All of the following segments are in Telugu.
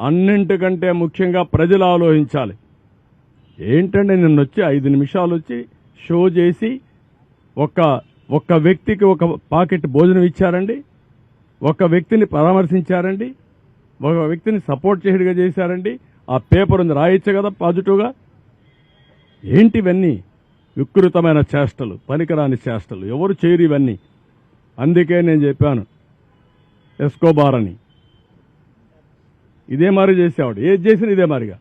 అన్నింటికంటే ముఖ్యంగా ప్రజలు ఆలోచించాలి. ఏంటంటే నిన్నొచ్చి 5 నిమిషాలు వచ్చి షో చేసి ఒక్క వ్యక్తికి ఒక పాకెట్ భోజనం ఇచ్చారండి, ఒక వ్యక్తిని పరామర్శించారండి, ఒక వ్యక్తిని సపోర్ట్ చేయడిగా చేశారండి. ఆ పేపర్ ఉంది, రాయొచ్చు కదా పాజిటివ్గా. ఏంటివన్నీ వికృతమైన చేష్టలు, పనికిరాని చేష్టలు, ఎవరు చేయరు ఇవన్నీ. అందుకే నేను చెప్పాను ఎస్కోబార్ అని. ఇదే మరి చేసేవాడు, ఏది చేసినా ఇదే మారిగా.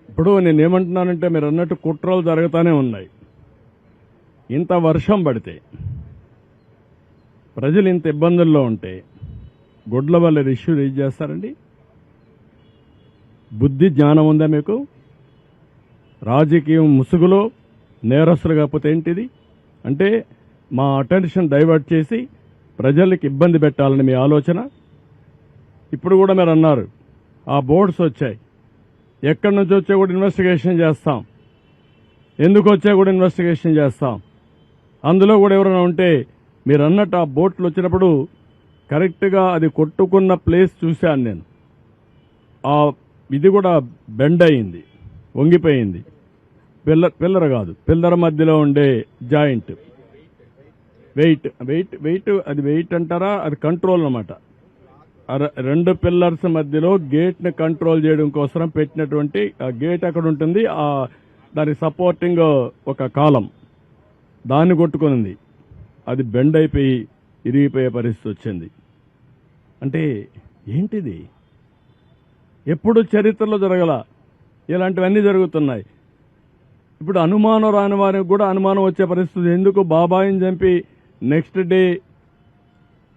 ఇప్పుడు నేనేమంటున్నానంటే, మీరు అన్నట్టు కుట్రలు జరుగుతూనే ఉన్నాయి. ఇంత వర్షం పడితే, ప్రజలు ఇంత ఇబ్బందుల్లో ఉంటే గుడ్ల వల్ల ఇష్యూ రేజ్ చేస్తారండి? బుద్ధి జ్ఞానం ఉందా మీకు? రాజకీయం ముసుగులో నేరస్తులు కాకపోతే ఏంటిది? అంటే మా అటెన్షన్ డైవర్ట్ చేసి ప్రజలకు ఇబ్బంది పెట్టాలని మీ ఆలోచన. ఇప్పుడు కూడా మీరు అన్నారు ఆ బోర్డ్స్ వచ్చాయి, ఎక్కడి నుంచి వచ్చా కూడా ఇన్వెస్టిగేషన్ చేస్తాం, ఎందుకు వచ్చా కూడా ఇన్వెస్టిగేషన్ చేస్తాం. అందులో కూడా ఎవరైనా ఉంటే, మీరు అన్నట్టు ఆ బోట్లు వచ్చినప్పుడు కరెక్ట్గా అది కొట్టుకున్న ప్లేస్ చూశాను నేను. ఆ ఇది కూడా బెండ్ అయింది, వంగిపోయింది. పిల్లర్ కాదు, పిల్లర్ మధ్యలో ఉండే జాయింట్ వెయిట్ అది వెయిట్ అంటారా, అది కంట్రోల్ అన్నమాట. 2 పిల్లర్స్ మధ్యలో గేట్ని కంట్రోల్ చేయడం కోసం పెట్టినటువంటి ఆ గేట్ అక్కడ ఉంటుంది, దాని సపోర్టింగ్ ఒక కాలం దాన్ని కొట్టుకునింది. అది బెండ్ అయిపోయి ఇరిగిపోయే పరిస్థితి వచ్చింది. అంటే ఏంటిది? ఎప్పుడు చరిత్రలో జరగల ఇలాంటివన్నీ జరుగుతున్నాయి. ఇప్పుడు అనుమానం రాని వారికి కూడా అనుమానం వచ్చే పరిస్థితి. ఎందుకు బాబాయిని చంపి నెక్స్ట్ డే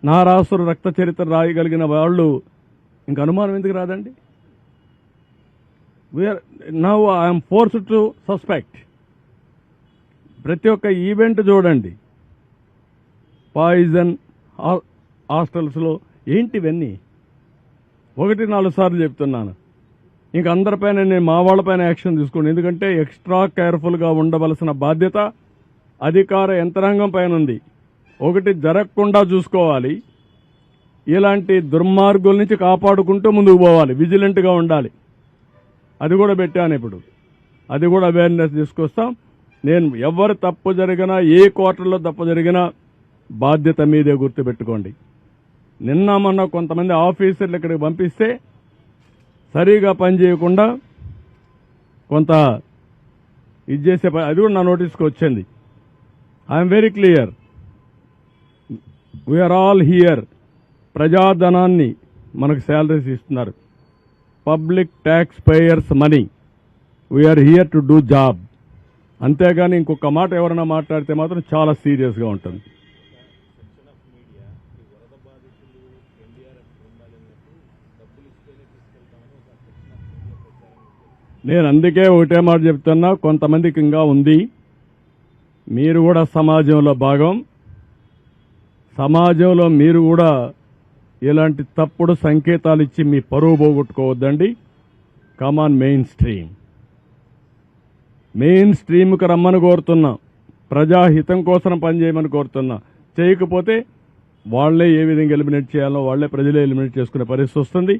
నారాసురు రక్త చరిత్ర రాయగలిగిన వాళ్ళు ఇంక అనుమానం ఎందుకు రాదండి? Now I'm forced to suspect. ప్రతి ఒక్క ఈవెంట్ చూడండి, పాయిజన్ హాస్టల్స్లో ఏంటివన్నీ. 1-4 సార్లు చెప్తున్నాను. ఇంక అందరిపైన నేను మా వాళ్ళపైన యాక్షన్ తీసుకోండి. ఎందుకంటే ఎక్స్ట్రా కేర్ఫుల్గా ఉండవలసిన బాధ్యత అధికార యంత్రాంగం పైన ఉంది. ఒకటి జరగకుండా చూసుకోవాలి, ఇలాంటి దుర్మార్గుల నుంచి కాపాడుకుంటూ ముందుకు పోవాలి, విజిలెంట్గా ఉండాలి. అది కూడా పెట్టాను. ఇప్పుడు అది కూడా అవేర్నెస్ తీసుకొస్తాం. నేను ఎవరు తప్పు జరిగినా, ఏ క్వార్టర్లో తప్పు జరిగినా బాధ్యత మీదే గుర్తుపెట్టుకోండి. నిన్న మొన్న కొంతమంది ఆఫీసర్లు ఇక్కడికి పంపిస్తే సరిగా పనిచేయకుండా కొంత ఇది చేసే అది కూడా నా నోటీస్కి వచ్చింది. I'm very clear, we're all here. ప్రజాధనాన్ని మనకు శాలరీస్ ఇస్తున్నారు, public taxpayers money. We're here to do job. అంతేగాని ఇంకొక మాట ఎవరైనా మాట్లాడితే మాత్రం చాలా సీరియస్గా ఉంటుంది. నేను అందుకే ఒకటే మాట చెప్తున్నా, కొంతమందికి ఇంకా ఉంది. మీరు కూడా సమాజంలో భాగం. సమాజంలో మీరు కూడా ఇలాంటి తప్పుడు సంకేతాలు ఇచ్చి మీ పరువు పోగొట్టుకోవద్దండి. కమాన్ మెయిన్ స్ట్రీమ్కి రమ్మని కోరుతున్నా, ప్రజాహితం కోసం పనిచేయమని కోరుతున్నా. చేయకపోతే వాళ్లే ఏ విధంగా ఎలిమినేట్ చేయాలో వాళ్లే ప్రజలే ఎలిమినేట్ చేసుకునే పరిస్థితి వస్తుంది.